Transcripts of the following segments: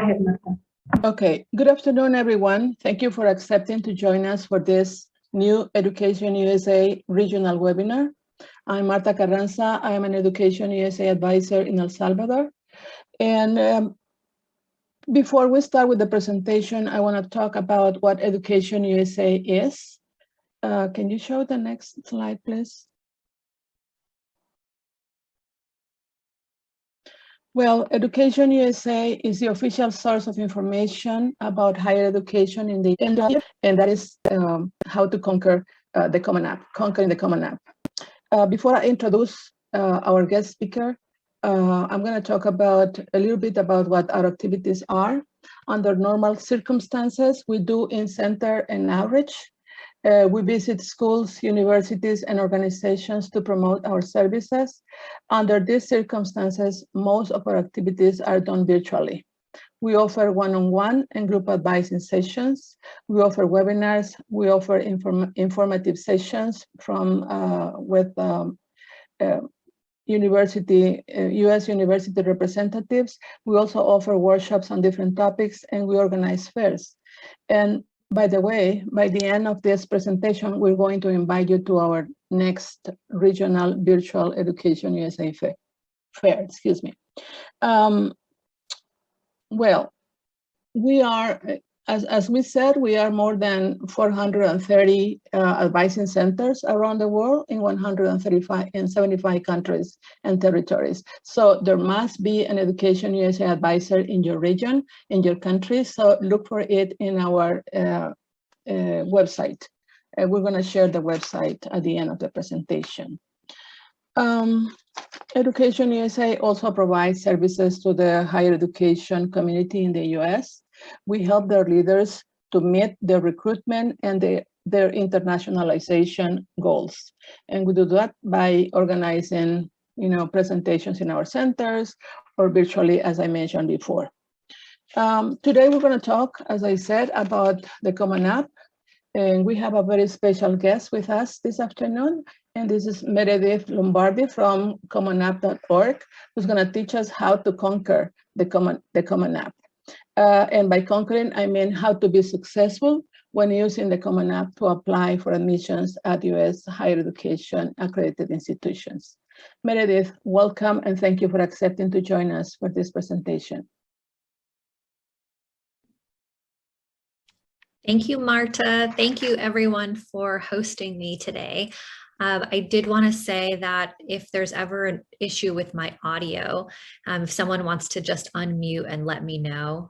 ahead, Marta. Okay, good afternoon, everyone. Thank you for accepting to join us for this new Education USA regional webinar. I'm Marta Carranza. I am an Education USA advisor in El Salvador. And before we start with the presentation, I want to talk about what Education USA is. Can you show the next slide, please? Well, Education USA is the official source of information about higher education in the industry, and that is how to conquer the Common App, conquering the Common App. Before I introduce our guest speaker, I'm going to talk about a little bit about what our activities are. Under normal circumstances, we do in-center and outreach. We visit schools, universities, and organizations to promote our services. Under these circumstances, most of our activities are done virtually. We offer one-on-one and group advising sessions. We offer webinars. We offer informative sessions with U.S. university representatives. We also offer workshops on different topics, and we organize fairs. And by the way, by the end of this presentation, we're going to invite you to our next regional virtual Education USA fair. Well, we are, as we said, we are more than 430 advising centers around the world in 175 countries and territories. So there must be an Education USA advisor in your region, in your country. So look for it in our website. We're going to share the website at the end of the presentation. Education USA also provides services to the higher education community in the US. We help their leaders to meet their recruitment and their internationalization goals. And we do that by organizing, presentations in our centers or virtually, as I mentioned before. Today, we're going to talk, as I said, about the Common App. And we have a very special guest with us this afternoon. And this is Meredith Lombardi from common-app.org, who's going to teach us how to conquer the Common App. And by conquering, I mean how to be successful when using the Common App to apply for admissions at U.S. higher education accredited institutions. Meredith, welcome, and thank you for accepting to join us for this presentation. Thank you, Marta. Thank you, everyone, for hosting me today. I did want to say that if there's ever an issue with my audio, if someone wants to just unmute and let me know,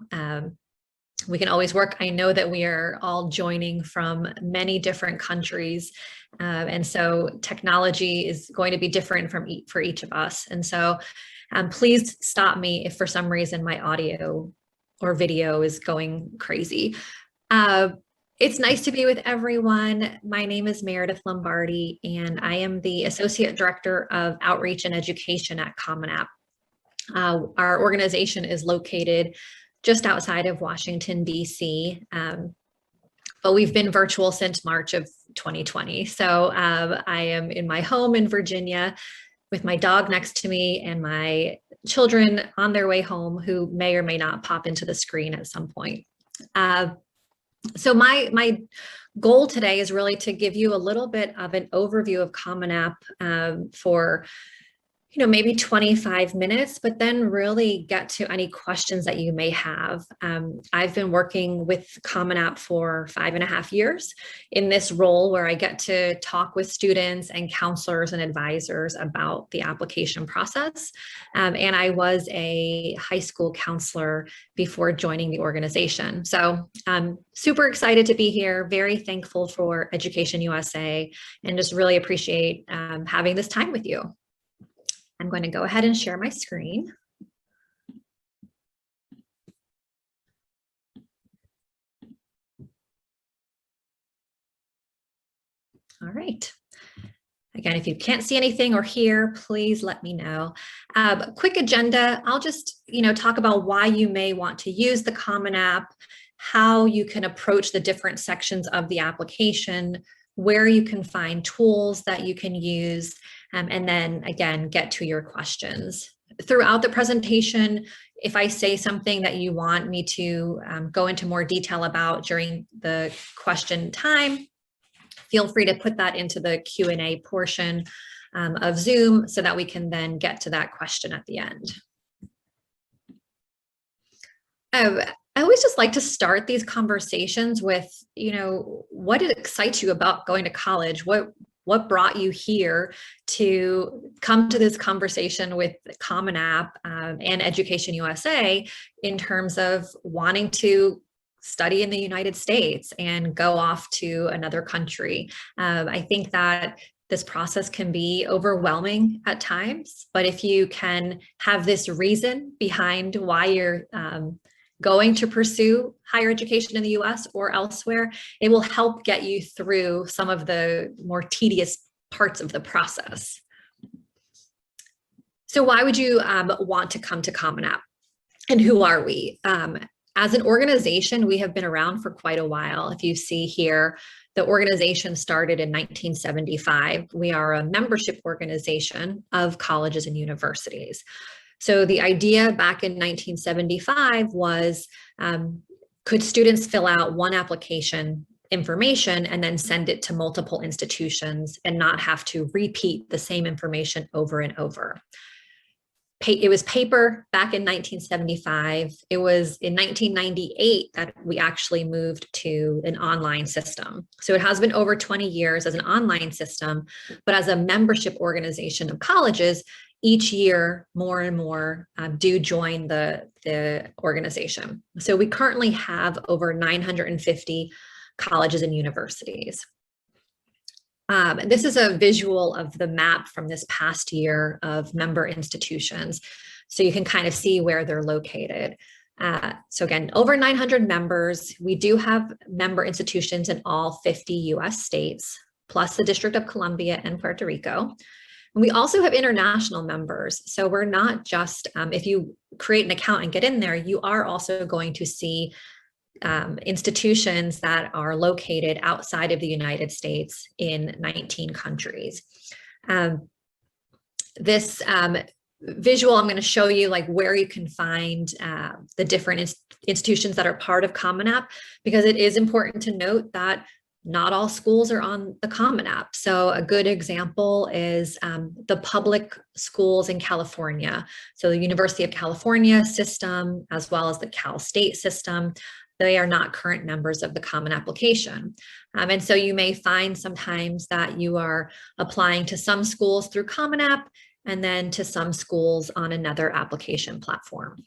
we can always work. I know that we are all joining from many different countries, and so technology is going to be different for each of us. And so please stop me if for some reason my audio or video is going crazy. It's nice to be with everyone. My name is Meredith Lombardi, and I am the Associate Director of Outreach and Education at Common App. Our organization is located just outside of Washington, D.C., but we've been virtual since March of 2020. So I am in my home in Virginia with my dog next to me and my children on their way home who may or may not pop into the screen at some point. So my goal today is really to give you a little bit of an overview of Common App for maybe 25 minutes, but then really get to any questions that you may have. I've been working with Common App for 5.5 years in this role where I get to talk with students and counselors and advisors about the application process. And I was a high school counselor before joining the organization. So I'm super excited to be here, very thankful for Education USA, and just really appreciate having this time with you. I'm going to go ahead and share my screen. All right. Again, if you can't see anything or hear, please let me know. Quick agenda. I'll just, talk about why you may want to use the Common App, how you can approach the different sections of the application, where you can find tools that you can use, and then again, get to your questions. Throughout the presentation, if I say something that you want me to go into more detail about during the question time, feel free to put that into the Q&A portion of Zoom so that we can then get to that question at the end. I always just like to start these conversations with, what excites you about going to college? What brought you here to come to this conversation with Common App and Education USA in terms of wanting to study in the United States and go off to another country? I think that this process can be overwhelming at times, but if you can have this reason behind why you're going to pursue higher education in the US or elsewhere, it will help get you through some of the more tedious parts of the process. So why would you want to come to Common App? And who are we? As an organization, we have been around for quite a while. If you see here, the organization started in 1975. We are a membership organization of colleges and universities. So the idea back in 1975 was, could students fill out one application information and then send it to multiple institutions and not have to repeat the same information over and over? It was paper back in 1975. It was in 1998 that we actually moved to an online system. So it has been over 20 years as an online system, but as a membership organization of colleges, each year, more and more do join the organization. So we currently have over 950 colleges and universities. This is a visual of the map from this past year of member institutions. So you can kind of see where they're located. So again, over 900 members. We do have member institutions in all 50 US states, plus the District of Columbia and Puerto Rico. And we also have international members. So we're not just, if you create an account and get in there, you are also going to see institutions that are located outside of the United States in 19 countries. This visual, I'm going to show you like where you can find the different institutions that are part of Common App, because it is important to note that not all schools are on the Common App. So a good example is the public schools in California. So the University of California system, as well as the Cal State system, they are not current members of the Common Application. And so you may find sometimes that you are applying to some schools through Common App and then to some schools on another application platform.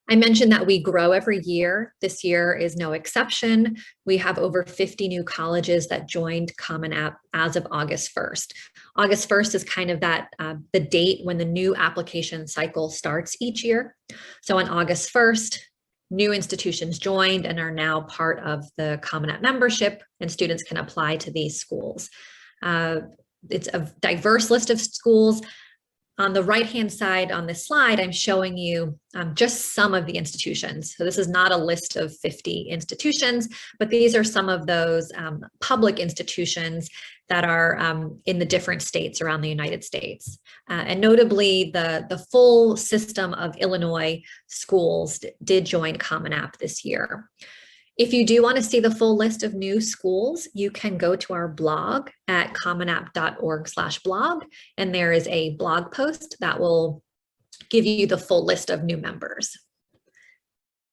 I mentioned that we grow every year. This year is no exception. We have over 50 new colleges that joined Common App as of August 1st. August 1st is kind of that the date when the new application cycle starts each year. So on August 1st, new institutions joined and are now part of the Common App membership, and students can apply to these schools. It's a diverse list of schools. On the right-hand side on this slide, I'm showing you just some of the institutions. So this is not a list of 50 institutions, but these are some of those public institutions that are in the different states around the United States. And notably, the full system of Illinois schools did join Common App this year. If you do want to see the full list of new schools, you can go to our blog at commonapp.org/blog, and there is a blog post that will give you the full list of new members.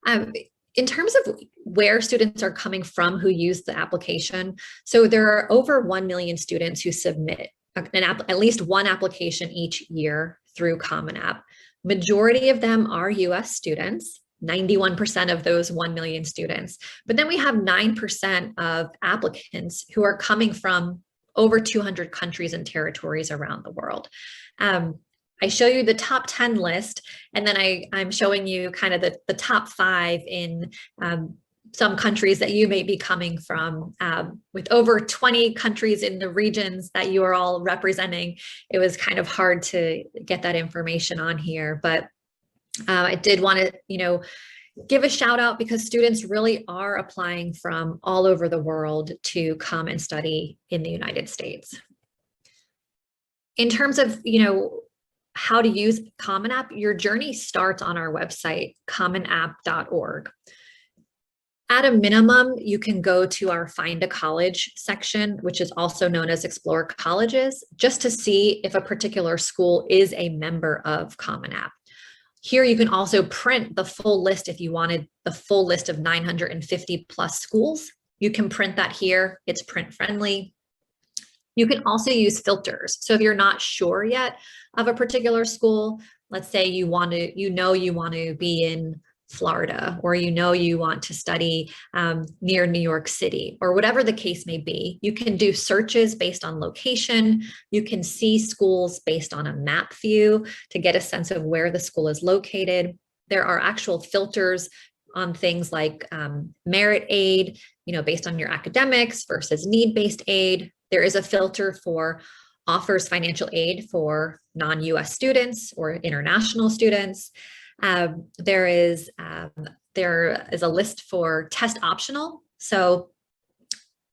In terms of where students are coming from who use the application, so there are over 1 million students who submit at least one application each year through Common App. Majority of them are US students. 91% of those 1 million students. But then we have 9% of applicants who are coming from over 200 countries and territories around the world. I show you the top 10 list, and then I'm showing you kind of the top 5 in some countries that you may be coming from. With over 20 countries in the regions that you are all representing, it was kind of hard to get that information on here, but I did want to, give a shout out because students really are applying from all over the world to come and study in the United States. In terms of, how to use Common App, your journey starts on our website, commonapp.org. At a minimum, you can go to our Find a College section, which is also known as Explore Colleges, just to see if a particular school is a member of Common App. Here, you can also print the full list if you wanted the full list of 950 plus schools. You can print that here. It's print friendly. You can also use filters. So if you're not sure yet of a particular school, let's say you want to be in Florida, or you want to study near New York City, or whatever the case may be, you can do searches based on location. You can see schools based on a map view to get a sense of where the school is located. There are actual filters on things like merit aid, based on your academics versus need-based aid. There is a filter for offers financial aid for non-US students or international students. There is a list for test optional. So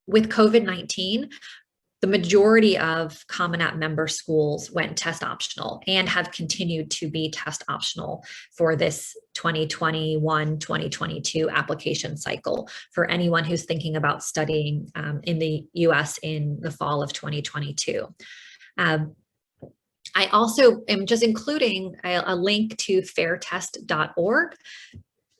with COVID-19, the majority of Common App member schools went test optional and have continued to be test optional for this 2021-2022 application cycle for anyone who's thinking about studying in the US in the fall of 2022. I also am just including a link to fairtest.org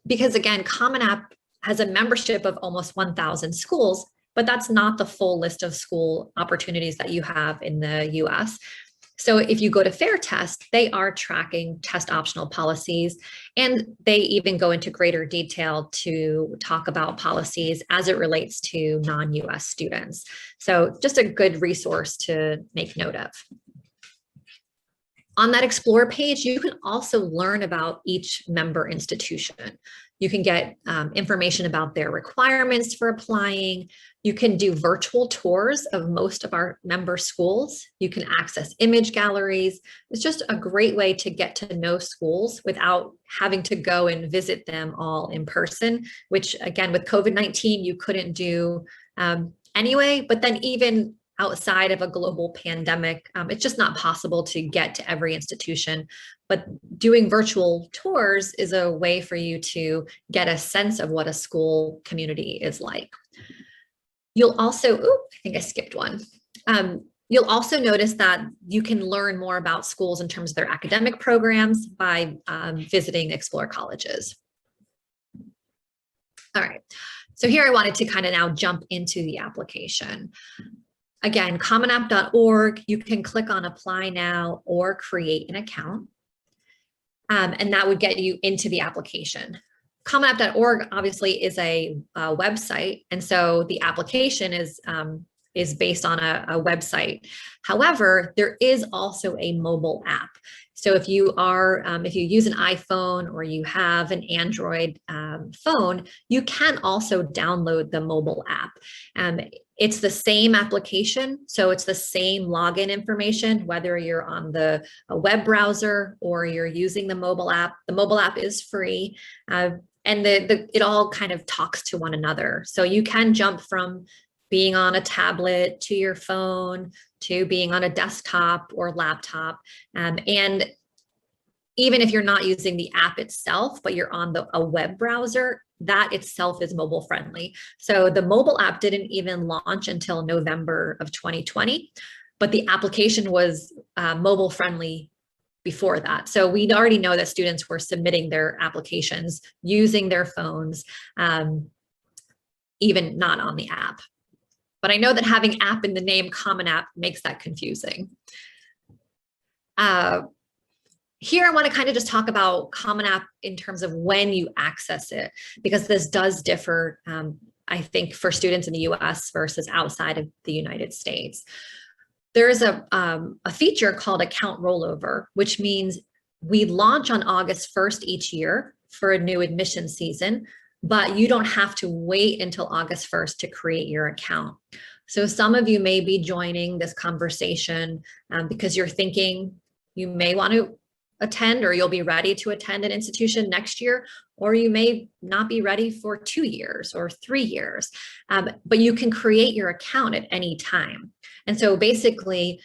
because, again, Common App has a membership of almost 1,000 schools, but that's not the full list of school opportunities that you have in the US. So if you go to Fairtest, they are tracking test optional policies, and they even go into greater detail to talk about policies as it relates to non-US students. So just a good resource to make note of. On that Explore page, you can also learn about each member institution. You can get information about their requirements for applying. You can do virtual tours of most of our member schools. You can access image galleries. It's just a great way to get to know schools without having to go and visit them all in person, which, again, with COVID-19, you couldn't do anyway. But then even outside of a global pandemic, it's just not possible to get to every institution. But doing virtual tours is a way for you to get a sense of what a school community is like. You'll also, I think I skipped one. You'll also notice that you can learn more about schools in terms of their academic programs by visiting Explore Colleges. All right, so here I wanted to kind of now jump into the application. Again, commonapp.org, you can click on Apply Now or Create an Account, and that would get you into the application. Commonapp.org obviously is a website, and so the application is based on a website. However, there is also a mobile app. So if you use an iPhone or you have an Android phone, you can also download the mobile app. It's the same application, so it's the same login information, whether you're on a web browser or you're using the mobile app. The mobile app is free, and it all kind of talks to one another. So you can jump from being on a tablet to your phone to being on a desktop or laptop. And even if you're not using the app itself, but you're on a web browser, that itself is mobile friendly. So the mobile app didn't even launch until November of 2020, but the application was mobile friendly before that. So we already know that students were submitting their applications using their phones, even not on the app. But I know that having app in the name Common App makes that confusing. Here, I want to kind of just talk about Common App in terms of when you access it, because this does differ, I think, for students in the US versus outside of the United States. There is a feature called Account Rollover, which means we launch on August 1st each year for a new admission season, but you don't have to wait until August 1st to create your account. So some of you may be joining this conversation because you're thinking you may want to attend, or you'll be ready to attend an institution next year, or you may not be ready for 2 years or 3 years, but you can create your account at any time. And so basically,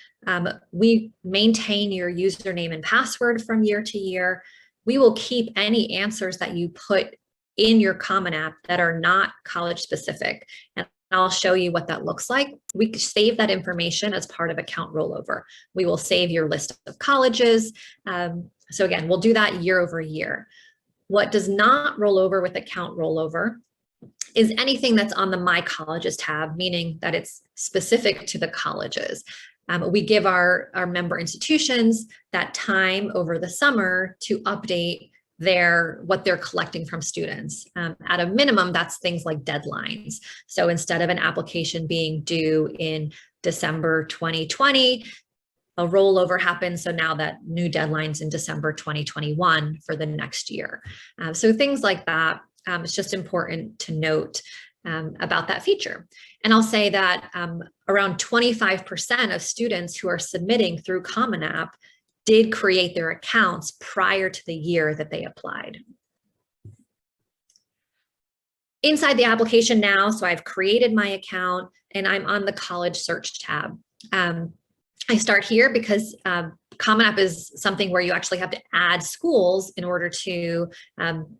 we maintain your username and password from year to year. We will keep any answers that you put in your Common App that are not college specific. And I'll show you what that looks like. We save that information as part of account rollover. We will save your list of colleges. So again, we'll do that year over year. What does not roll over with account rollover is anything that's on the My Colleges tab, meaning that it's specific to the colleges. We give our member institutions that time over the summer to update what they're collecting from students. At a minimum, that's things like deadlines. So instead of an application being due in December 2020, a rollover happens. So now that new deadline's in December 2021 for the next year. So things like that, it's just important to note about that feature. And I'll say that around 25% of students who are submitting through Common App did create their accounts prior to the year that they applied. Inside the application now, so I've created my account and I'm on the college search tab. I start here because Common App is something where you actually have to add schools in order to,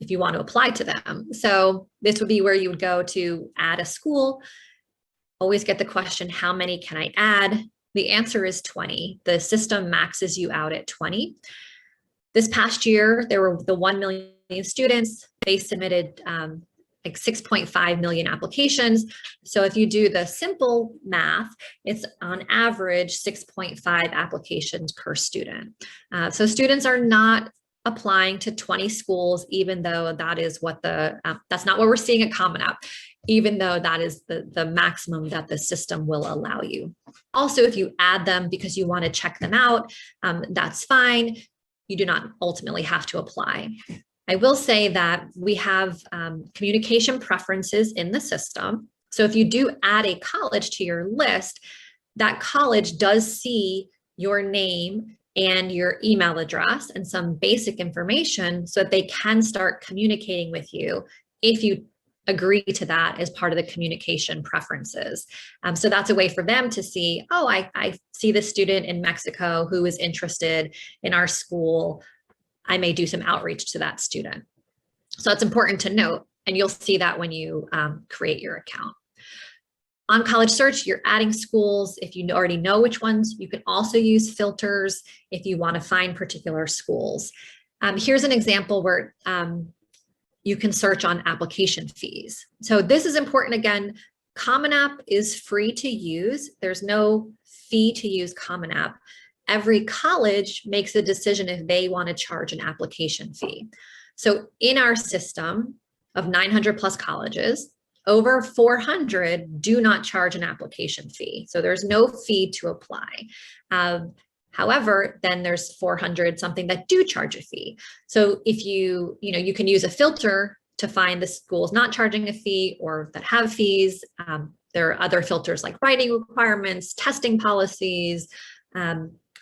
if you want to apply to them. So this would be where you would go to add a school. Always get the question, how many can I add? The answer is 20. The system maxes you out at 20. This past year, there were the 1 million students. They submitted like 6.5 million applications. So if you do the simple math, it's on average 6.5 applications per student. So students are not applying to 20 schools, even though that is what that's not what we're seeing at Common App, even though that is the maximum that the system will allow you. Also, if you add them because you want to check them out, that's fine. You do not ultimately have to apply. I will say that we have communication preferences in the system. So if you do add a college to your list, that college does see your name and your email address and some basic information so that they can start communicating with you if you agree to that as part of the communication preferences. So that's a way for them to see, oh, I see this student in Mexico who is interested in our school. I may do some outreach to that student. So it's important to note, and you'll see that when you create your account. On College Search, you're adding schools. If you already know which ones, you can also use filters if you want to find particular schools. Here's an example where you can search on application fees. So this is important. Again, Common App is free to use. There's no fee to use Common App. Every college makes a decision if they want to charge an application fee. So in our system of 900 plus colleges, over 400 do not charge an application fee. So there's no fee to apply. However, then there's 400 something that do charge a fee. So if you can use a filter to find the schools not charging a fee or that have fees. There are other filters like writing requirements, testing policies,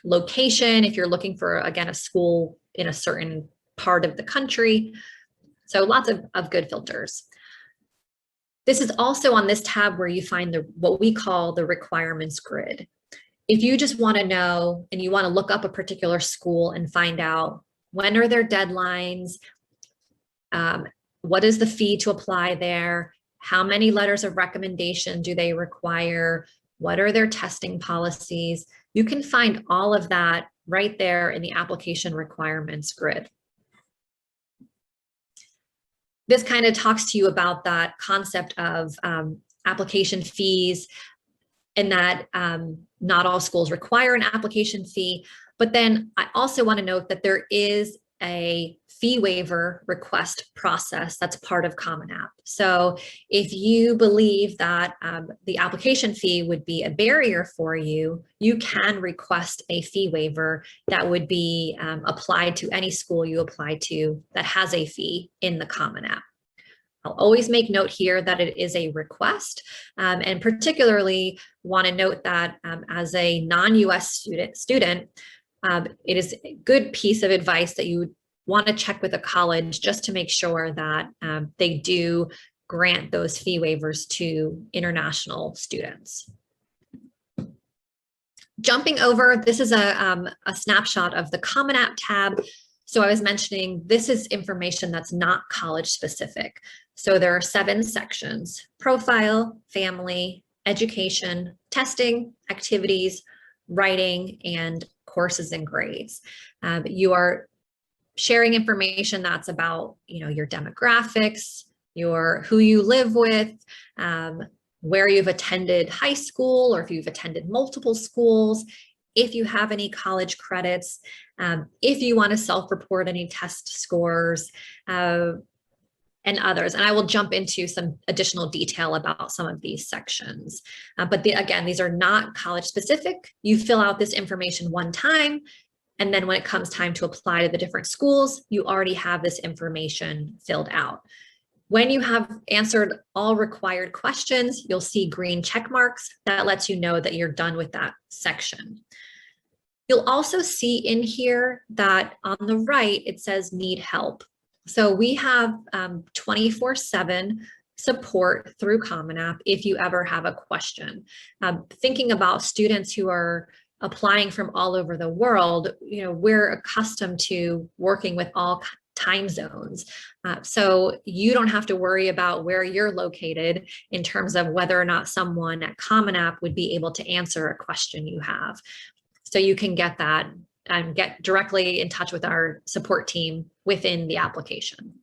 location, if you're looking for, again, a school in a certain part of the country. So lots of good filters. This is also on this tab where you find what we call the requirements grid. If you just want to know and you want to look up a particular school and find out when are their deadlines, what is the fee to apply there, how many letters of recommendation do they require, what are their testing policies, you can find all of that right there in the application requirements grid. This kind of talks to you about that concept of application fees and that not all schools require an application fee. But then I also want to note that there is a fee waiver request process that's part of Common App. So if you believe that the application fee would be a barrier for you, you can request a fee waiver that would be applied to any school you apply to that has a fee in the Common App. I'll always make note here that it is a request, and particularly want to note that as a non-US student, It is a good piece of advice that you would want to check with a college just to make sure that they do grant those fee waivers to international students. Jumping over, this is a snapshot of the Common App tab. So I was mentioning this is information that's not college specific. So there are 7 sections: profile, family, education, testing, activities, writing, and courses and grades. You are sharing information that's about, your demographics, who you live with, where you've attended high school, or if you've attended multiple schools, if you have any college credits, if you want to self-report any test scores, and others. And I will jump into some additional detail about some of these sections. But again, these are not college specific. You fill out this information one time, and then when it comes time to apply to the different schools, you already have this information filled out. When you have answered all required questions, you'll see green check marks. That lets you know that you're done with that section. You'll also see in here that on the right, it says need help. So we have 24/7 support through Common App if you ever have a question. Thinking about students who are applying from all over the world, we're accustomed to working with all time zones. So you don't have to worry about where you're located in terms of whether or not someone at Common App would be able to answer a question you have. So you can get that and get directly in touch with our support team within the application.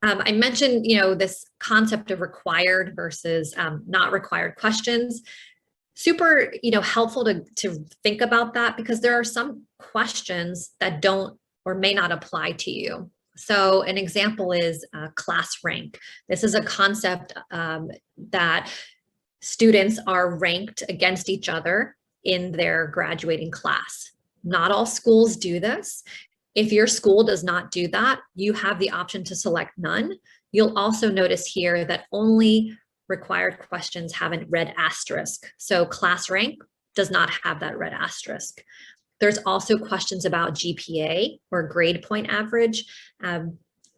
I mentioned, this concept of required versus not required questions. Super, helpful to think about that, because there are some questions that don't or may not apply to you. So an example is class rank. This is a concept that students are ranked against each other in their graduating class. Not all schools do this. If your school does not do that, you have the option to select none. You'll also notice here that only required questions have a red asterisk. So class rank does not have that red asterisk. There's also questions about GPA or grade point average.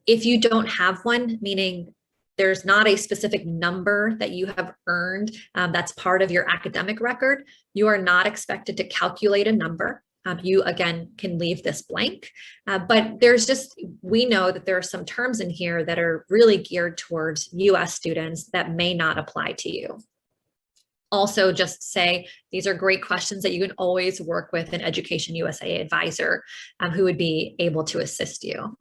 If you don't have one, meaning there's not a specific number that you have earned that's part of your academic record, you are not expected to calculate a number. You, again, can leave this blank, but we know that there are some terms in here that are really geared towards US students that may not apply to you. Also, just say, these are great questions that you can always work with an Education USA advisor who would be able to assist you.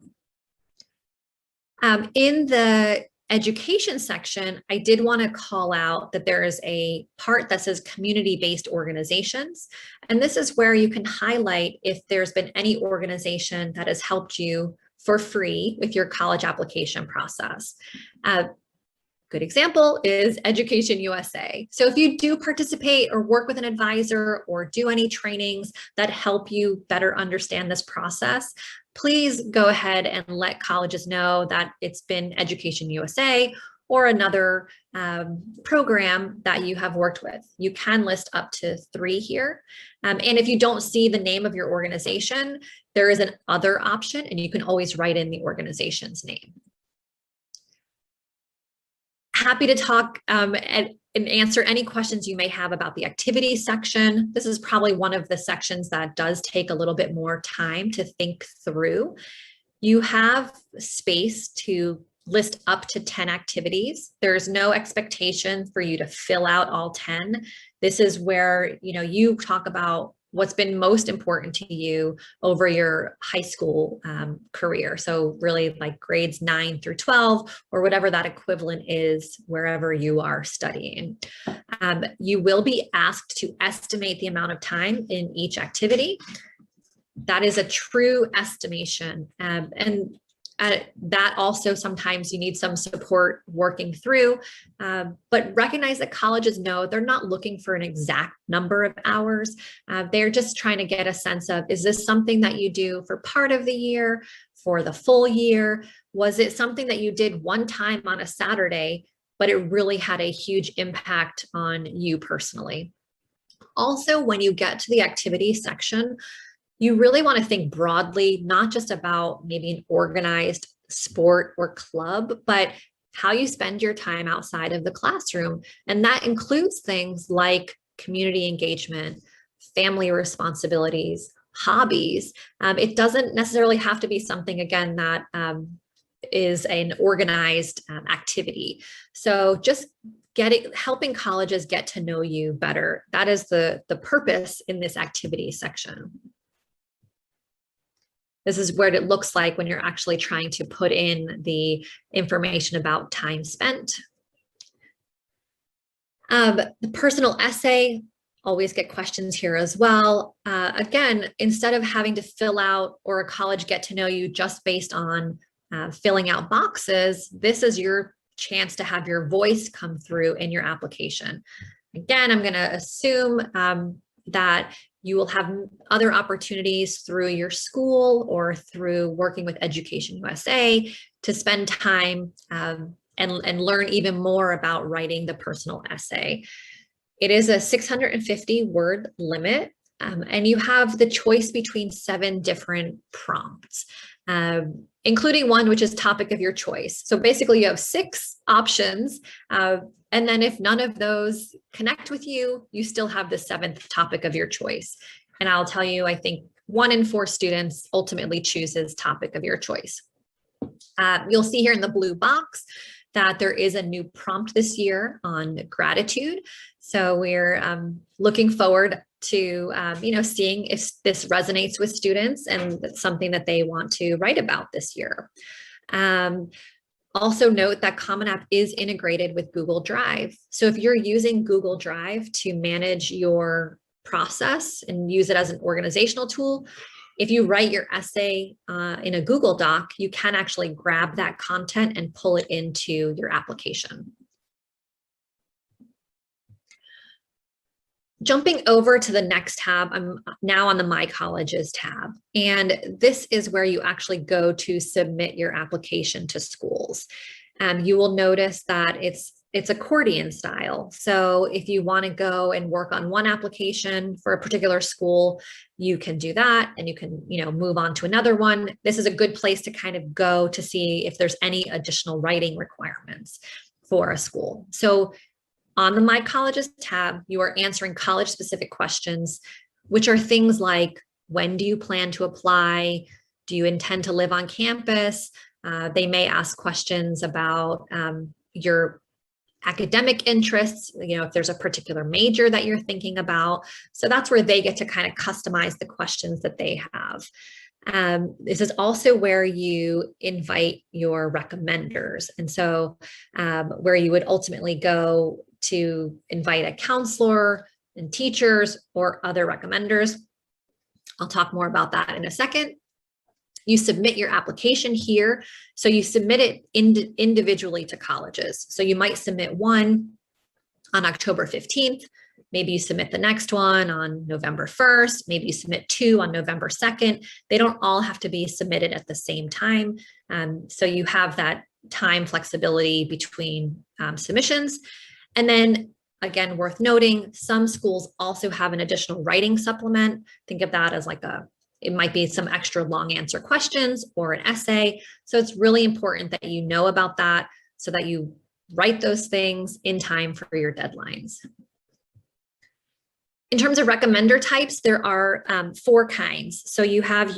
In the education section, I did want to call out that there is a part that says community-based organizations. And this is where you can highlight if there's been any organization that has helped you for free with your college application process. Good example is Education USA. So if you do participate or work with an advisor or do any trainings that help you better understand this process, please go ahead and let colleges know that it's been Education USA or another program that you have worked with. You can list up to 3 here. And if you don't see the name of your organization, there is an other option, and you can always write in the organization's name. Happy to talk and answer any questions you may have about the activities section. This is probably one of the sections that does take a little bit more time to think through. You have space to list up to 10 activities. There's no expectation for you to fill out all 10. This is where you talk about what's been most important to you over your high school career. So really like grades 9 through 12 or whatever that equivalent is wherever you are studying. You will be asked to estimate the amount of time in each activity. That is a true estimation. And that also sometimes you need some support working through, but recognize that colleges know they're not looking for an exact number of hours. They're just trying to get a sense of, is this something that you do for part of the year, for the full year? Was it something that you did one time on a Saturday, but it really had a huge impact on you personally? also, when you get to the activity section, you really want to think broadly, not just about maybe an organized sport or club, but how you spend your time outside of the classroom. And that includes things like community engagement, family responsibilities, hobbies. It doesn't necessarily have to be something, again, that is an organized activity. So just helping colleges get to know you better. That is the purpose in this activity section. This is what it looks like when you're actually trying to put in the information about time spent. The personal essay, always get questions here as well. Again, instead of having to fill out or a college get to know you just based on filling out boxes, this is your chance to have your voice come through in your application. Again, I'm going to assume that you will have other opportunities through your school or through working with Education USA to spend time and learn even more about writing the personal essay. It is a 650 word limit, and you have the choice between 7 different prompts, including one which is topic of your choice. So basically you have 6 options, and then if none of those connect with you, you still have the 7th topic of your choice. And I'll tell you, I think 1 in 4 students ultimately chooses topic of your choice. You'll see here in the blue box that there is a new prompt this year on gratitude. So we're looking forward to seeing if this resonates with students and it's something that they want to write about this year. Also note that Common App is integrated with Google Drive. So if you're using Google Drive to manage your process and use it as an organizational tool, if you write your essay in a Google Doc, you can actually grab that content and pull it into your application. Jumping over to the next tab, I'm now on the My Colleges tab, and this is where you actually go to submit your application to schools. You will notice that it's accordion style. So if you want to go and work on one application for a particular school, you can do that, and you can move on to another one. This is a good place to kind of go to see if there's any additional writing requirements for a school. So on the My Colleges tab, you are answering college-specific questions, which are things like, when do you plan to apply? Do you intend to live on campus? They may ask questions about your academic interests, if there's a particular major that you're thinking about. So that's where they get to kind of customize the questions that they have. This is also where you invite your recommenders. And so where you would ultimately go to invite a counselor and teachers or other recommenders. I'll talk more about that in a second. You submit your application here. So you submit it individually to colleges. So you might submit one on October 15th. Maybe you submit the next one on November 1st. Maybe you submit 2 on November 2nd. They don't all have to be submitted at the same time. So you have that time flexibility between submissions. And then again, worth noting, some schools also have an additional writing supplement. Think of that as it might be some extra long answer questions or an essay. So it's really important that you know about that so that you write those things in time for your deadlines. In terms of recommender types, there are 4 kinds. So you have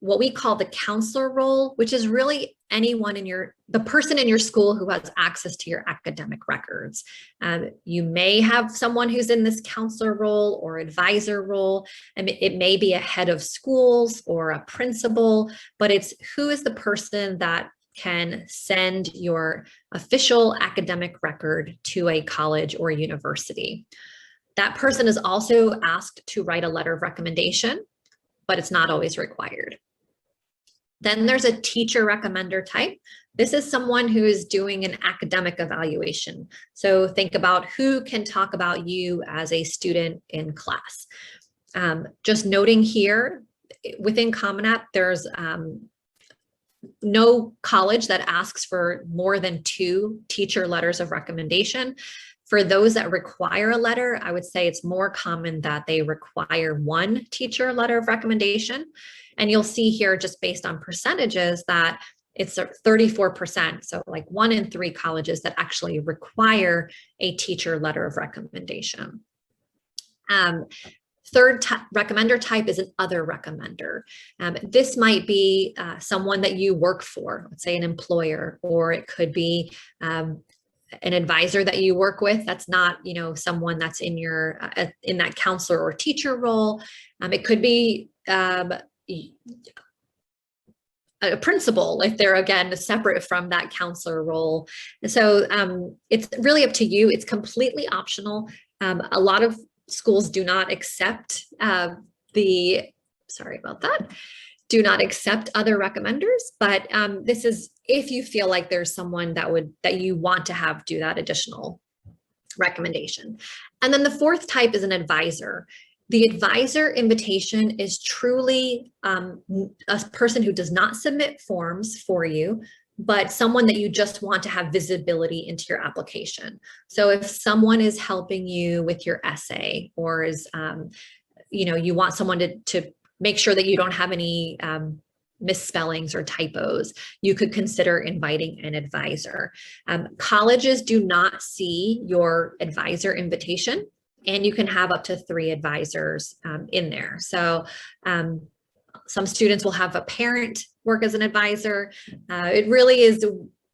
what we call the counselor role, which is really anyone the person in your school who has access to your academic records. You may have someone who's in this counselor role or advisor role, and it may be a head of schools or a principal, but it's who is the person that can send your official academic record to a college or university. That person is also asked to write a letter of recommendation, but it's not always required. Then there's a teacher recommender type. This is someone who is doing an academic evaluation. So think about who can talk about you as a student in class. Just noting here, within Common App, there's no college that asks for more than 2 teacher letters of recommendation. For those that require a letter, I would say it's more common that they require one teacher letter of recommendation. And you'll see here, just based on percentages, that it's 34%. So like 1 in 3 colleges that actually require a teacher letter of recommendation. Third recommender type is an other recommender. This might be someone that you work for, let's say an employer, or it could be an advisor that you work with. That's not, someone that's in your in that counselor or teacher role. It could be a principal if they're, again, separate from that counselor role. And so it's really up to you. It's completely optional. A lot of schools do not accept do not accept other recommenders, but this is if you feel like there's someone that you want to have do that additional recommendation. And then the fourth type is an advisor. The advisor invitation is truly a person who does not submit forms for you, but someone that you just want to have visibility into your application. So if someone is helping you with your essay, or is, you want someone to make sure that you don't have any misspellings or typos, you could consider inviting an advisor. Colleges do not see your advisor invitation, and you can have up to 3 advisors in there. So some students will have a parent work as an advisor. It really is,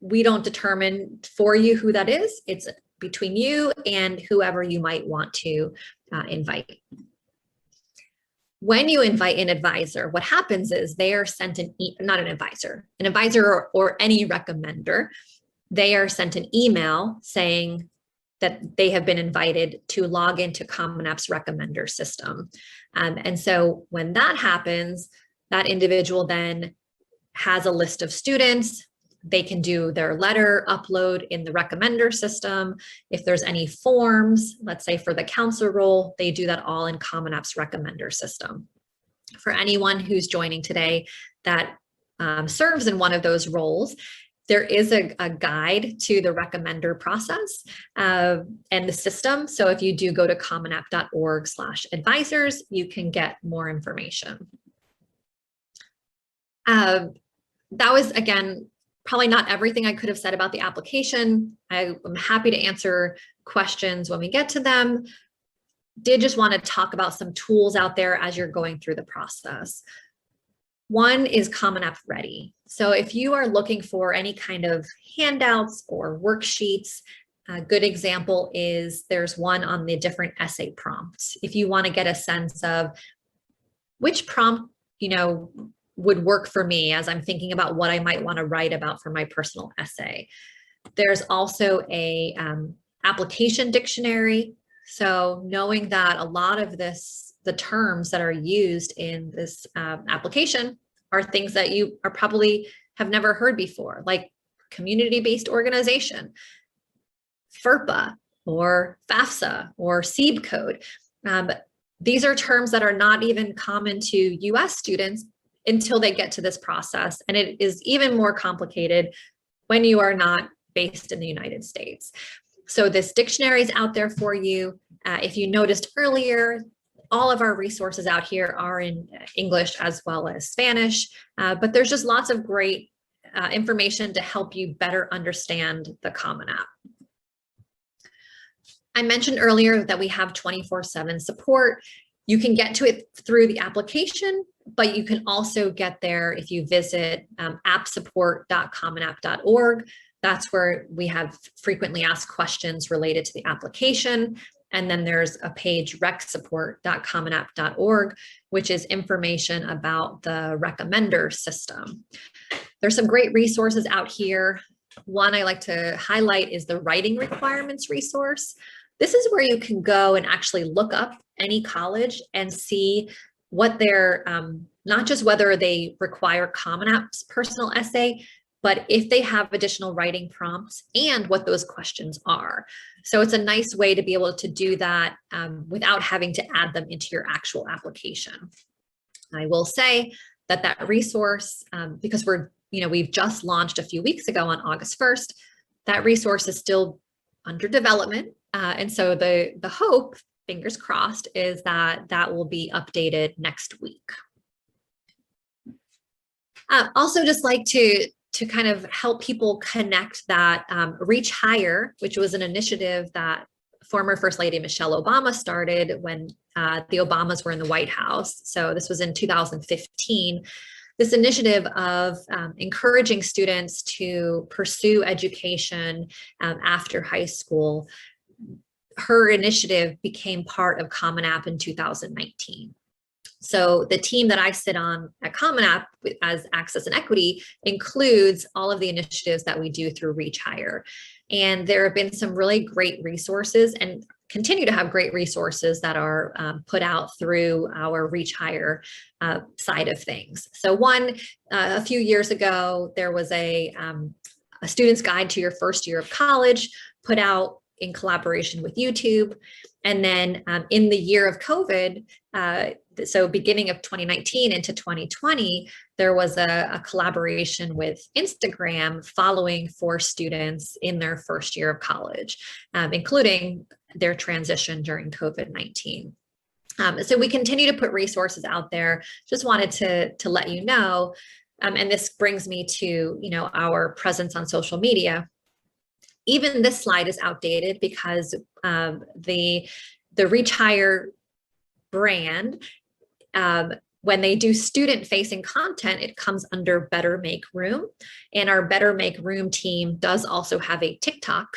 we don't determine for you who that is. It's between you and whoever you might want to invite. When you invite an advisor, what happens is they are sent an advisor or any recommender, they are sent an email saying that they have been invited to log into Common App's recommender system. And so when that happens, that individual then has a list of students. They can do their letter upload in the recommender system. If there's any forms, let's say for the counselor role, they do that all in Common App's recommender system. For anyone who's joining today that serves in one of those roles, there is a guide to the recommender process and the system. So if you do go to commonapp.org/advisors, you can get more information. That was, again, probably not everything I could have said about the application. I'm happy to answer questions when we get to them. Did just want to talk about some tools out there as you're going through the process. One is Common App Ready. So if you are looking for any kind of handouts or worksheets, a good example is there's one on the different essay prompts. If you want to get a sense of which prompt, would work for me as I'm thinking about what I might want to write about for my personal essay. There's also a application dictionary. So knowing that a lot of the terms that are used in this application are things that you are probably have never heard before, like community-based organization, Ferpa, or FAFSA, or SEEB code. These are terms that are not even common to US students until they get to this process. And it is even more complicated when you are not based in the United States. So this dictionary is out there for you. If you noticed earlier, all of our resources out here are in English as well as Spanish, but there's just lots of great information to help you better understand the Common App. I mentioned earlier that we have 24/7 support. You can get to it through the application, but you can also get there if you visit appsupport.commonapp.org. That's where we have frequently asked questions related to the application. And then there's a page, recsupport.commonapp.org, which is information about the recommender system. There's some great resources out here. One I like to highlight is the writing requirements resource. This is where you can go and actually look up any college and see what their, not just whether they require Common App's personal essay, but if they have additional writing prompts and what those questions are. So it's a nice way to be able to do that without having to add them into your actual application. I will say that that resource, because we've just launched a few weeks ago on August 1st, that resource is still under development. And so the hope, fingers crossed, is that that will be updated next week. Also just like to kind of help people connect that Reach Higher, which was an initiative that former First Lady Michelle Obama started when the Obamas were in the White House. So this was in 2015. This initiative of encouraging students to pursue education after high school, her initiative became part of Common App in 2019. So the team that I sit on at Common App as Access and Equity includes all of the initiatives that we do through Reach Higher. And there have been some really great resources and continue to have great resources that are put out through our Reach Higher side of things. So one, a few years ago, there was a student's guide to your first year of college put out in collaboration with YouTube. And then in the year of COVID, so beginning of 2019 into 2020, there was a collaboration with Instagram following for students in their first year of college, including their transition during COVID-19. So we continue to put resources out there. Just wanted to let you know, and this brings me to our presence on social media. Even this slide is outdated because the Reach Higher brand, when they do student-facing content, it comes under Better Make Room. And our Better Make Room team does also have a TikTok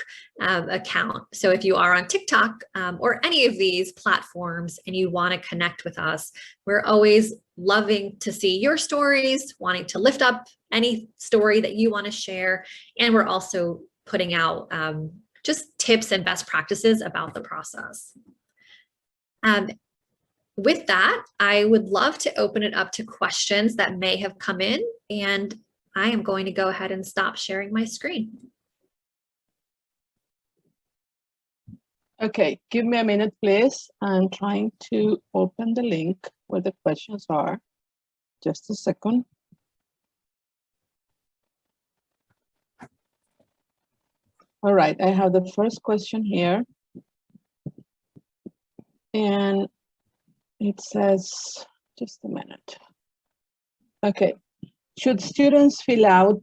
account. So if you are on TikTok or any of these platforms and you want to connect with us, we're always loving to see your stories, wanting to lift up any story that you want to share. And we're also putting out just tips and best practices about the process. With that, I would love to open it up to questions that may have come in, and I am going to go ahead and stop sharing my screen. Okay, give me a minute, please. I'm trying to open the link where the questions are. Just a second. All right, I have the first question here. And it says, just a minute. Okay, should students fill out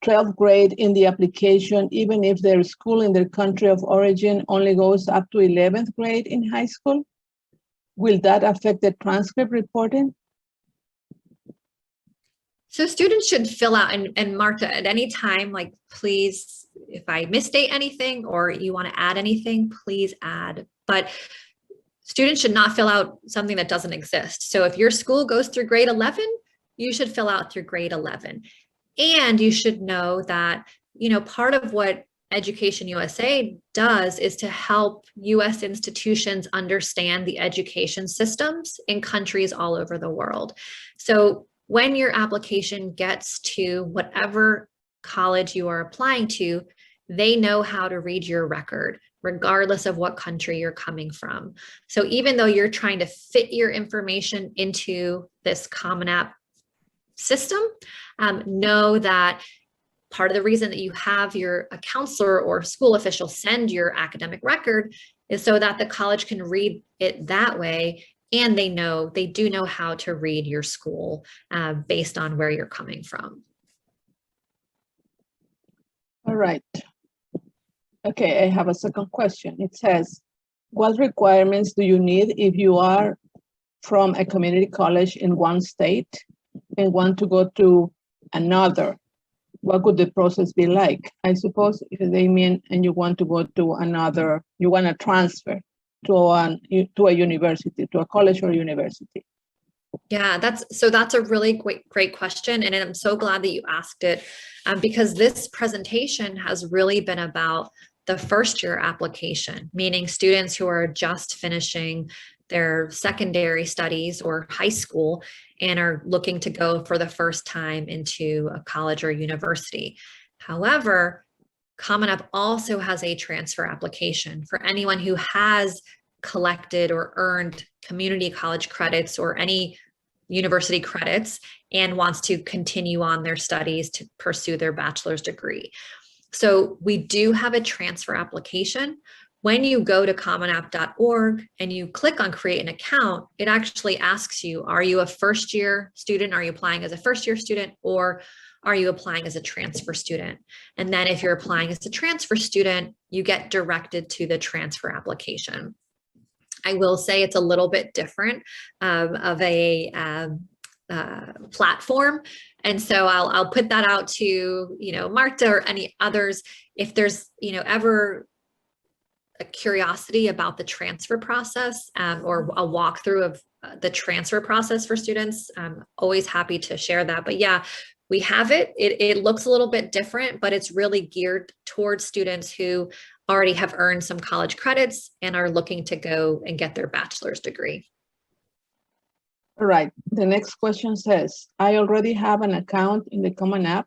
12th grade in the application, even if their school in their country of origin only goes up to 11th grade in high school? Will that affect the transcript reporting? So students should fill out, and Marta, at any time, like, please, if I misstate anything or you want to add anything, please add. But students should not fill out something that doesn't exist. So if your school goes through grade 11, you should fill out through grade 11. And you should know that, part of what Education USA does is to help US institutions understand the education systems in countries all over the world. So when your application gets to whatever college you are applying to, they know how to read your record, regardless of what country you're coming from. So even though you're trying to fit your information into this Common App system, know that part of the reason that you have a counselor or school official send your academic record is so that the college can read it that way. And they do know how to read your school based on where you're coming from. All right. Okay, I have a second question. It says, what requirements do you need if you are from a community college in one state and want to go to another? What would the process be like? I suppose if they mean, and you want to go to another, you want to transfer to a university, to a college or university. Yeah, that's a really great question. And I'm so glad that you asked it because this presentation has really been about the first year application, meaning students who are just finishing their secondary studies or high school and are looking to go for the first time into a college or university. However, Common App also has a transfer application for anyone who has collected or earned community college credits or any university credits and wants to continue on their studies to pursue their bachelor's degree. So we do have a transfer application. When you go to commonapp.org and you click on create an account, it actually asks you, are you a first-year student? Are you applying as a first-year student, or are you applying as a transfer student? And then if you're applying as a transfer student, you get directed to the transfer application. I will say it's a little bit different of a platform. And so I'll put that out to, Marta or any others. If there's, ever a curiosity about the transfer process or a walkthrough of the transfer process for students, I'm always happy to share that. But yeah, we have it. It looks a little bit different, but it's really geared towards students who already have earned some college credits and are looking to go and get their bachelor's degree. All right. The next question says, I already have an account in the Common App,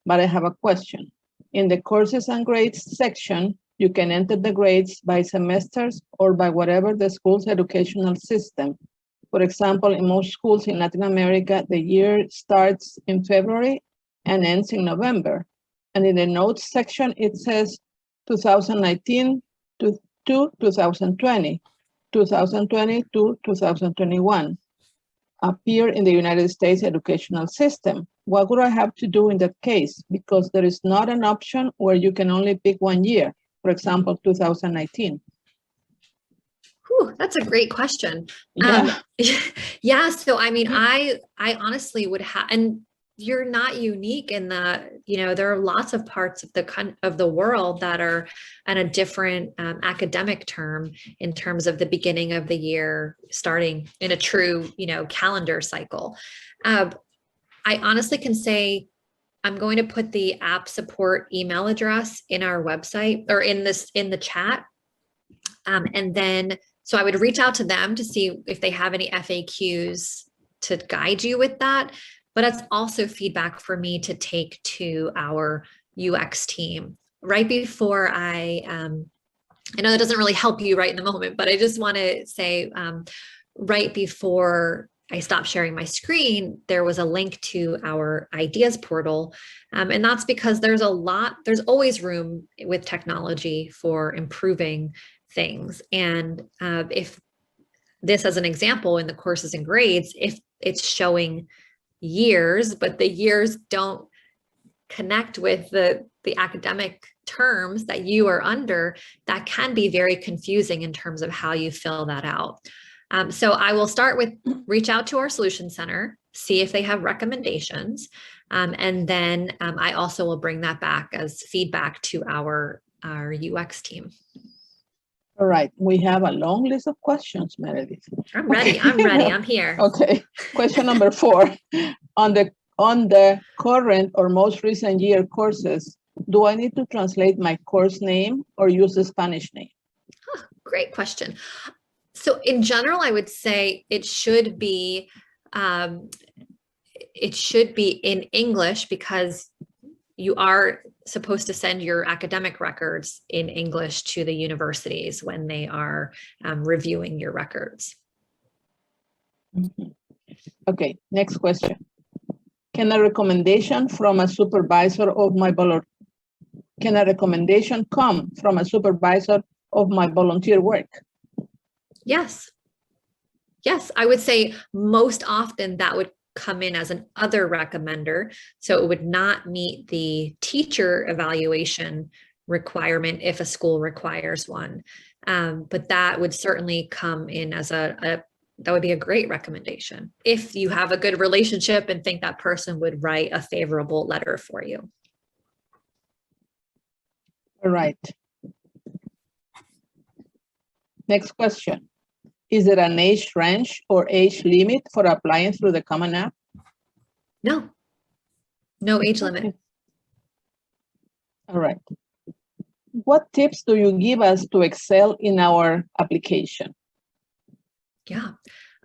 but I have a question. In the courses and grades section, you can enter the grades by semesters or by whatever the school's educational system. For example, in most schools in Latin America, the year starts in February and ends in November. And in the notes section, it says 2019 to 2020, 2020 to 2021. Appear in the United States educational system. What would I have to do in that case? Because there is not an option where you can only pick one year. For example, 2019. Whew, that's a great question. Yeah. Yeah. So, I mean, I honestly would have, and you're not unique in the, there are lots of parts of the world that are on a different academic term in terms of the beginning of the year, starting in a true, calendar cycle. I honestly can say, I'm going to put the app support email address in our website or in the chat. And then, so I would reach out to them to see if they have any FAQs to guide you with that. But it's also feedback for me to take to our UX team. Right before I know that doesn't really help you right in the moment, but I just want to say right before I stopped sharing my screen, there was a link to our ideas portal. And that's because there's always room with technology for improving things. And if this as an example in the courses and grades, if it's showing years, but the years don't connect with the academic terms that you are under, that can be very confusing in terms of how you fill that out. So I will start with reach out to our solution center, see if they have recommendations. And then I also will bring that back as feedback to our UX team. All right, we have a long list of questions, Meredith. I'm ready. I'm ready. I'm here. Okay. Question number 4. On the current or most recent year courses, do I need to translate my course name or use the Spanish name? Oh, great question. So in general, I would say it should be in English because you are supposed to send your academic records in English to the universities when they are reviewing your records. Mm-hmm. Okay, next question. Can a recommendation from a supervisor of my Can a recommendation come from a supervisor of my volunteer work? Yes. Yes, I would say most often that would come in as an other recommender. So it would not meet the teacher evaluation requirement if a school requires one. But that would certainly come in as that would be a great recommendation if you have a good relationship and think that person would write a favorable letter for you. All right. Next question. Is there an age range or age limit for applying through the Common App? No, no age limit. All right. What tips do you give us to excel in our application? Yeah,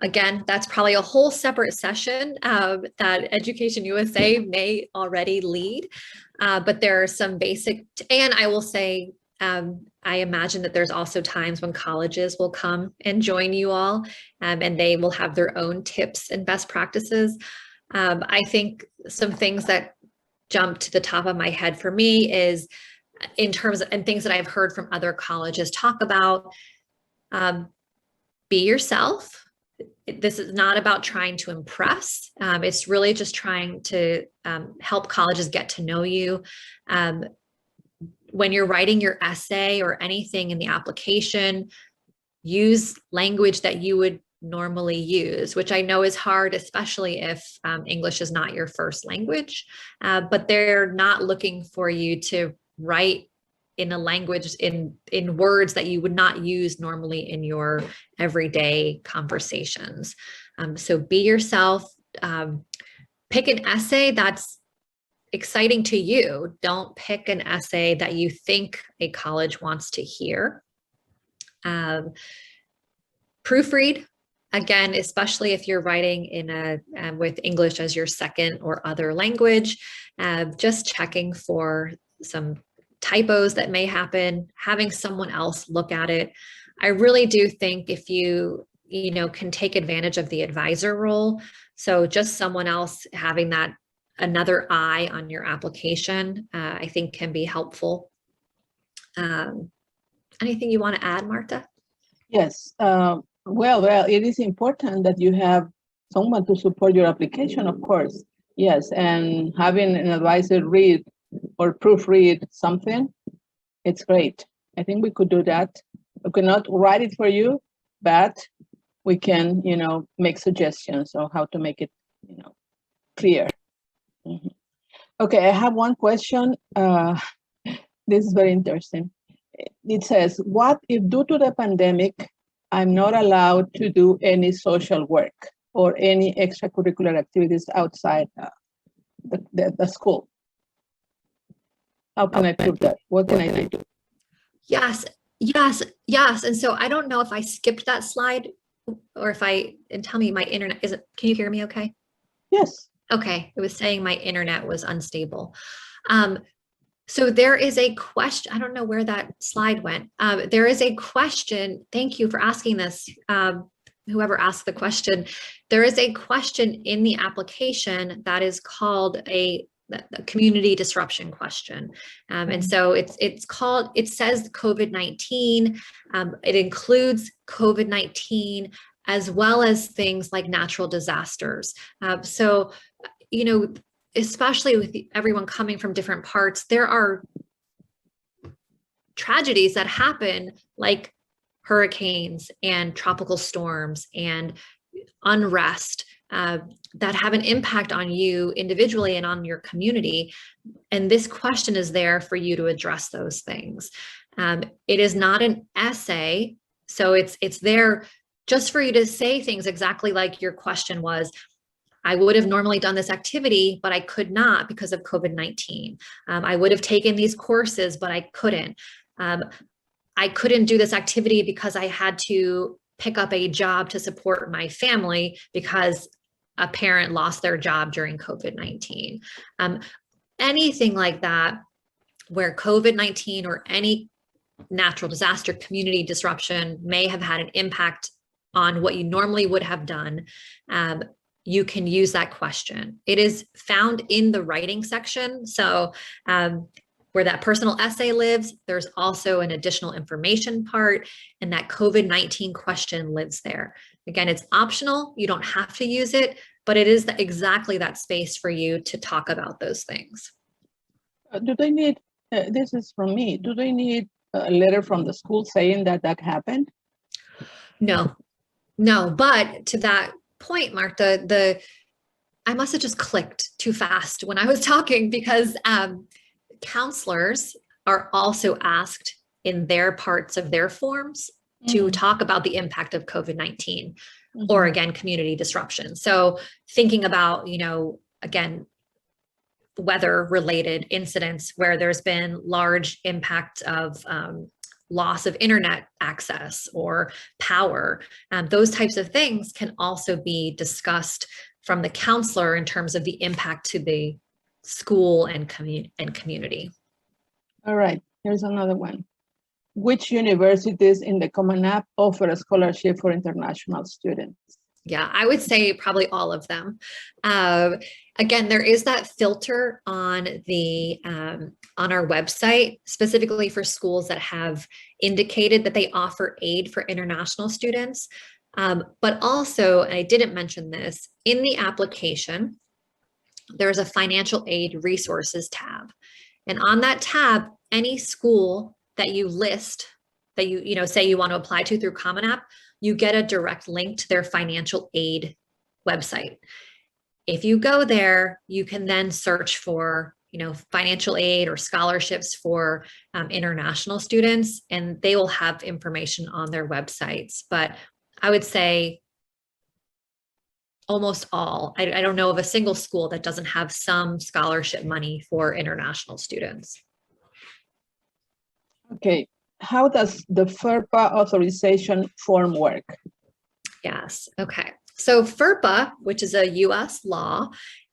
again, that's probably a whole separate session that Education USA may already lead, but there are some basic, and I will say, I imagine that there's also times when colleges will come and join you all, and they will have their own tips and best practices. I think some things that jump to the top of my head for me is in terms of, and things that I've heard from other colleges talk about, be yourself. This is not about trying to impress. It's really just trying to help colleges get to know you. When you're writing your essay or anything in the application, use language that you would normally use, which I know is hard, especially if English is not your first language, but they're not looking for you to write in a language in words that you would not use normally in your everyday conversations. So be yourself, pick an essay that's exciting to you. Don't pick an essay that you think a college wants to hear. Proofread, again, especially if you're writing in with English as your second or other language, just checking for some typos that may happen, having someone else look at it. I really do think if you can take advantage of the advisor role, so just someone else having that another eye on your application, I think can be helpful. Anything you want to add, Marta? Yes. Well, it is important that you have someone to support your application, of course. Yes, and having an advisor read or proofread something, it's great. I think we could do that. We cannot write it for you, but we can, make suggestions on how to make it, clear. Mm-hmm. Okay, I have one question. This is very interesting. It says, what if due to the pandemic, I'm not allowed to do any social work or any extracurricular activities outside the school? How can I prove that? What can I do? Yes. And so I don't know if I skipped that slide or and tell me my internet, can you hear me okay? Yes. Okay, it was saying my internet was unstable. So there is a question, I don't know where that slide went. There is a question, thank you for asking this, whoever asked the question. There is a question in the application that is called a community disruption question. And so it says COVID-19, it includes COVID-19 as well as things like natural disasters. So, especially with everyone coming from different parts, there are tragedies that happen like hurricanes and tropical storms and unrest that have an impact on you individually and on your community. And this question is there for you to address those things. It is not an essay, so it's there just for you to say things exactly like your question was. I would have normally done this activity, but I could not because of COVID-19. I would have taken these courses, but I couldn't. I couldn't do this activity because I had to pick up a job to support my family because a parent lost their job during COVID-19. Anything like that, where COVID-19 or any natural disaster, community disruption may have had an impact on what you normally would have done, you can use that question. It is found in the writing section. So where that personal essay lives, there's also an additional information part, and that COVID-19 question lives there. Again, it's optional. You don't have to use it, but it is exactly that space for you to talk about those things. Do they need, this is from me, do they need a letter from the school saying that happened? No, but to that point, Marta, I must have just clicked too fast when I was talking, because counselors are also asked in their parts of their forms to talk about the impact of COVID-19 or, again, community disruption. So thinking about, again, weather-related incidents where there's been large impact of loss of internet access or power, those types of things can also be discussed from the counselor in terms of the impact to the school and community. All right, here's another one. Which universities in the Common App offer a scholarship for international students? Yeah, I would say probably all of them. Again, there is that filter on the on our website specifically for schools that have indicated that they offer aid for international students. But also, and I didn't mention this, in the application, there's a financial aid resources tab. And on that tab, any school that you list that you say you want to apply to through Common App, you get a direct link to their financial aid website. If you go there, you can then search for, financial aid or scholarships for international students, and they will have information on their websites. But I would say almost all. I don't know of a single school that doesn't have some scholarship money for international students. Okay. How does the Ferpa authorization form work? Yes. Okay. So FERPA, which is a U.S. law,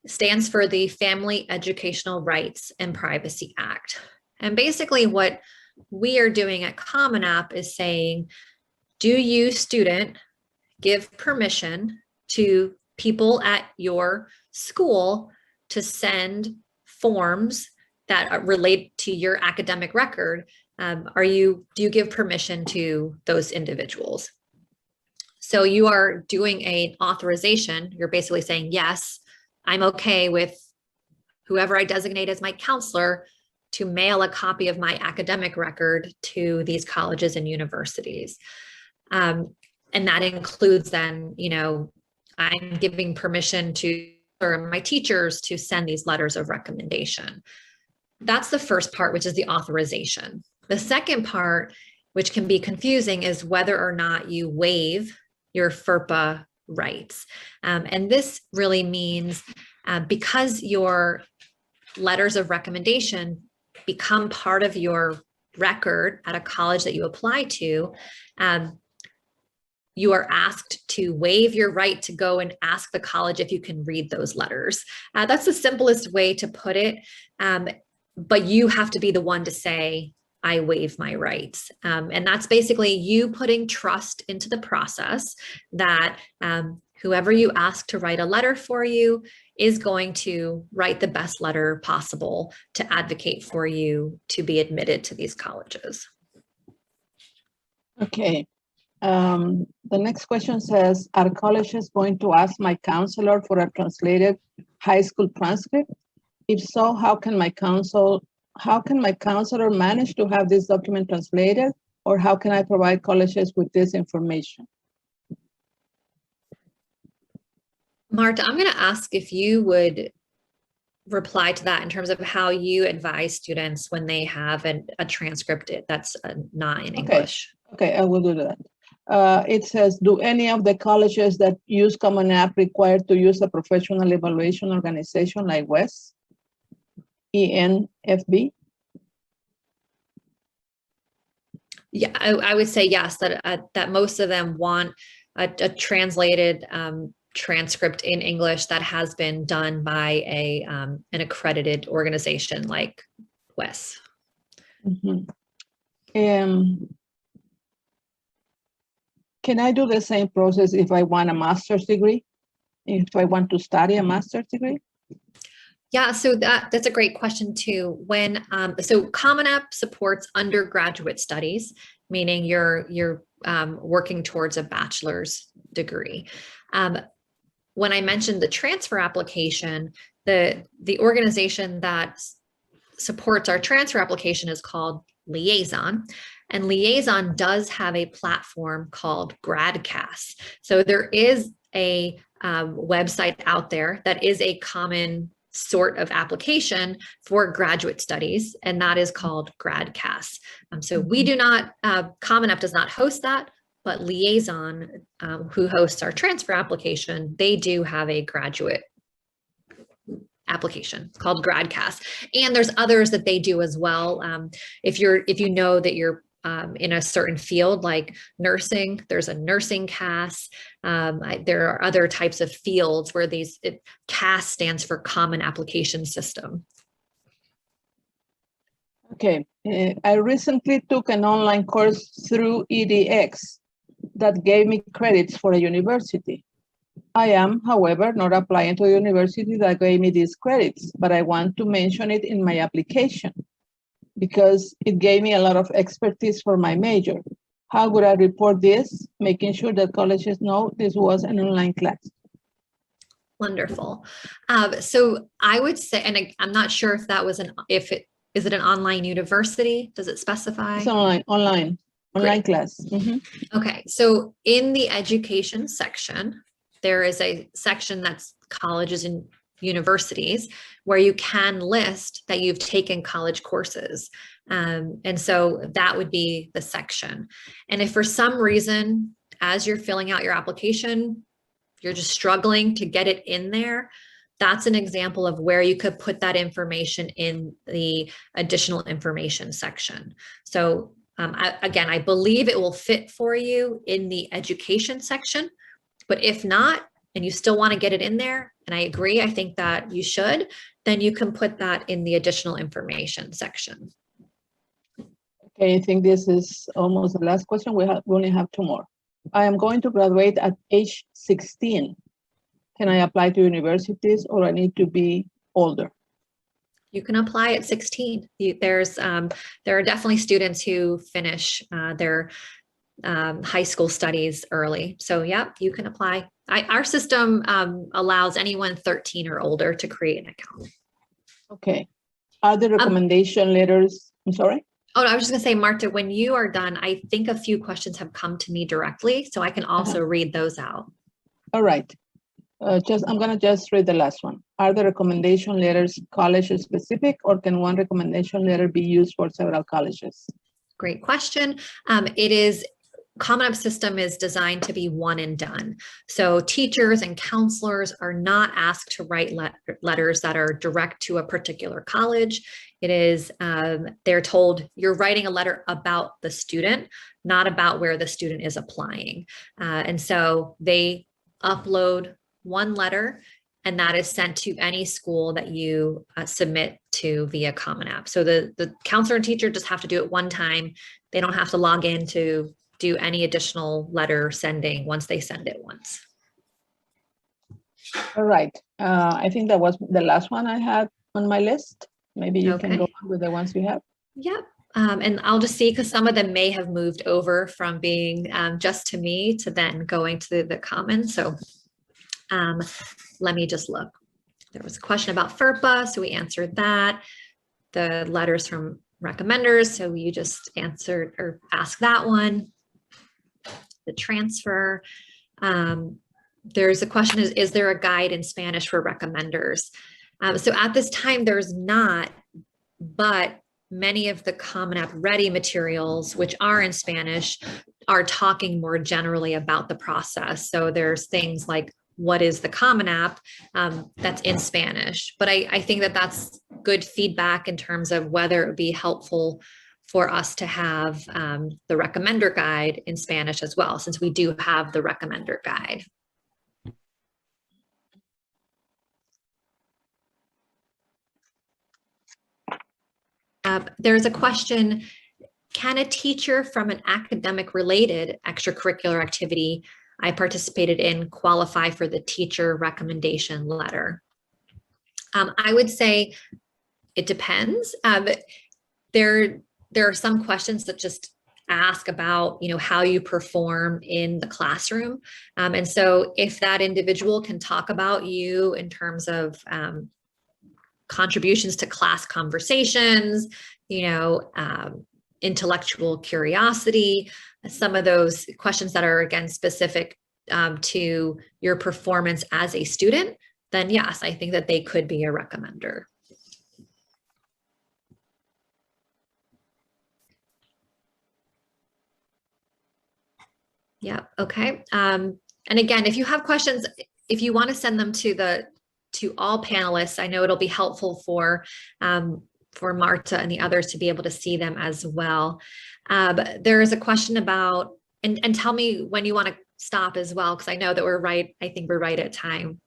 stands for the Family Educational Rights and Privacy Act. And basically what we are doing at Common App is saying, do you, student, give permission to people at your school to send forms that relate to your academic record? Do you give permission to those individuals? So you are doing an authorization. You're basically saying, yes, I'm okay with whoever I designate as my counselor to mail a copy of my academic record to these colleges and universities. And that includes then, I'm giving permission to my teachers to send these letters of recommendation. That's the first part, which is the authorization. The second part, which can be confusing, is whether or not you waive your FERPA rights. And this really means because your letters of recommendation become part of your record at a college that you apply to, you are asked to waive your right to go and ask the college if you can read those letters. That's the simplest way to put it. But you have to be the one to say, I waive my rights. And that's basically you putting trust into the process that whoever you ask to write a letter for you is going to write the best letter possible to advocate for you to be admitted to these colleges. Okay. The next question says, are colleges going to ask my counselor for a translated high school transcript? If so, how can my counselor manage to have this document translated, or how can I provide colleges with this information? Marta, I'm going to ask if you would reply to that in terms of how you advise students when they have a transcript that's not in English. Okay, I will do that. It says, do any of the colleges that use Common App require to use a professional evaluation organization like WES, ENFB? Yeah, I would say yes, that most of them want a translated transcript in English that has been done by an accredited organization like WES. Mm-hmm. Can I do the same process if I want a master's degree? If I want to study a master's degree? Yeah, so that's a great question too. So Common App supports undergraduate studies, meaning you're working towards a bachelor's degree. When I mentioned the transfer application, the organization that supports our transfer application is called Liaison. And Liaison does have a platform called GradCast. So there is a website out there that is a common sort of application for graduate studies, and that is called GradCast. So we do not, Common App does not host that, but Liaison, who hosts our transfer application, they do have a graduate application called GradCast. And there's others that they do as well. If you know that you're in a certain field like nursing, there's a nursing cast. There are other types of fields where CAS stands for Common Application System. Okay, I recently took an online course through edX that gave me credits for a university. I am, however, not applying to the university that gave me these credits, but I want to mention it in my application because it gave me a lot of expertise for my major. How would I report this, making sure that colleges know this was an online class? Wonderful. So I would say, and I'm not sure if that was is it an online university? Does it specify? It's online class. Okay, so in the education section, there is a section that's colleges and universities where you can list that you've taken college courses. And so that would be the section. And if for some reason, as you're filling out your application, you're just struggling to get it in there, that's an example of where you could put that information in the additional information section. So I believe it will fit for you in the education section, but if not, and you still want to get it in there, and I agree, I think that you should, then you can put that in the additional information section. Okay, I think this is almost the last question. We only have two more. I am going to graduate at age 16. Can I apply to universities or I need to be older? You can apply at 16. There are definitely students who finish their high school studies early. So yeah, you can apply. Our system allows anyone 13 or older to create an account. Okay. Are the recommendation letters, I'm sorry? Oh, I was just gonna say, Marta, when you are done, I think a few questions have come to me directly, so I can also read those out. All right. I'm gonna just read the last one. Are the recommendation letters college specific or can one recommendation letter be used for several colleges? Great question. Common App system is designed to be one and done. So teachers and counselors are not asked to write letters that are direct to a particular college. It is, they're told you're writing a letter about the student, not about where the student is applying. And so they upload one letter and that is sent to any school that you submit to via Common App. So the counselor and teacher just have to do it one time. They don't have to log in to do any additional letter sending once they send it once. All right. I think that was the last one I had on my list. Maybe you can go on with the ones you have. Yep. And I'll just see, because some of them may have moved over from being just to me to then going to the common. So let me just look. There was a question about Ferpa, so we answered that. The letters from recommenders, so you just answered or asked that one. The transfer. There's a question, is there a guide in Spanish for recommenders? So at this time, there's not, but many of the Common App Ready materials, which are in Spanish, are talking more generally about the process. So there's things like, what is the Common App? That's in Spanish. But I think that that's good feedback in terms of whether it would be helpful for us to have the recommender guide in Spanish as well, since we do have the recommender guide. There's a question, can a teacher from an academic related extracurricular activity I participated in qualify for the teacher recommendation letter? I would say it depends. There are some questions that just ask about, how you perform in the classroom. And so if that individual can talk about you in terms of contributions to class conversations, intellectual curiosity, some of those questions that are, again, specific to your performance as a student, then yes, I think that they could be a recommender. Yeah, okay. And again, if you have questions, if you want to send them to all panelists, I know it'll be helpful for Marta and the others to be able to see them as well. But there is a question about, and tell me when you want to stop as well, because I know that we're right. I think we're right at time.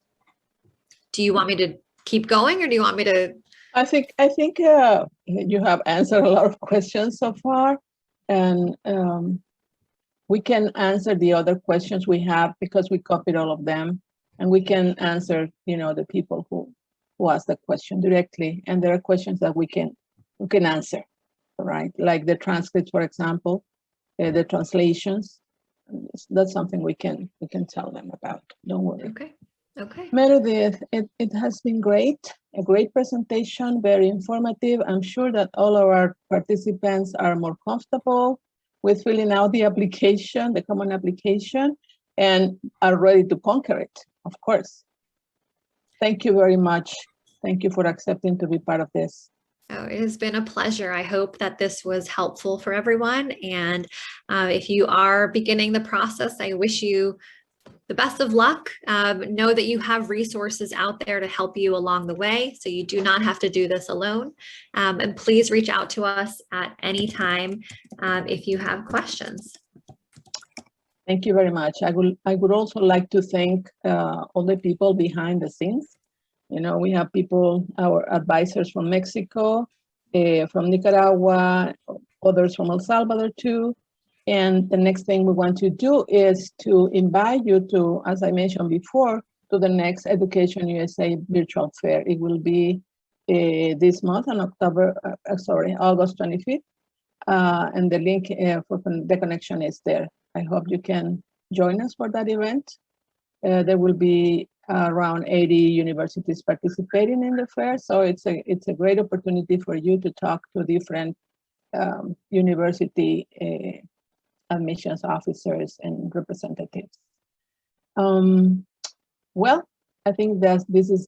Do you want me to keep going, or do you want me to? I think you have answered a lot of questions so far, and we can answer the other questions we have because we copied all of them. and we can answer, the people who ask the question directly. And there are questions that we can answer, right? Like the transcripts, for example, the translations. That's something we can tell them about. Don't worry. Okay. Meredith, it has been great, a great presentation, very informative. I'm sure that all of our participants are more comfortable with filling out the application, the common application, and are ready to conquer it, of course. Thank you very much. Thank you for accepting to be part of this. Oh, it has been a pleasure. I hope that this was helpful for everyone. And if you are beginning the process, I wish you the best of luck. Know that you have resources out there to help you along the way, so you do not have to do this alone. And please reach out to us at any time if you have questions. Thank you very much. I would also like to thank all the people behind the scenes. We have people, our advisors from Mexico, from Nicaragua, others from El Salvador too. And the next thing we want to do is to invite you to, as I mentioned before, to the next Education USA virtual fair. It will be this month on August 25th. And the link for the connection is there. I hope you can join us for that event. There will be around 80 universities participating in the fair. So it's a great opportunity for you to talk to different university admissions officers and representatives. Well, I think that this is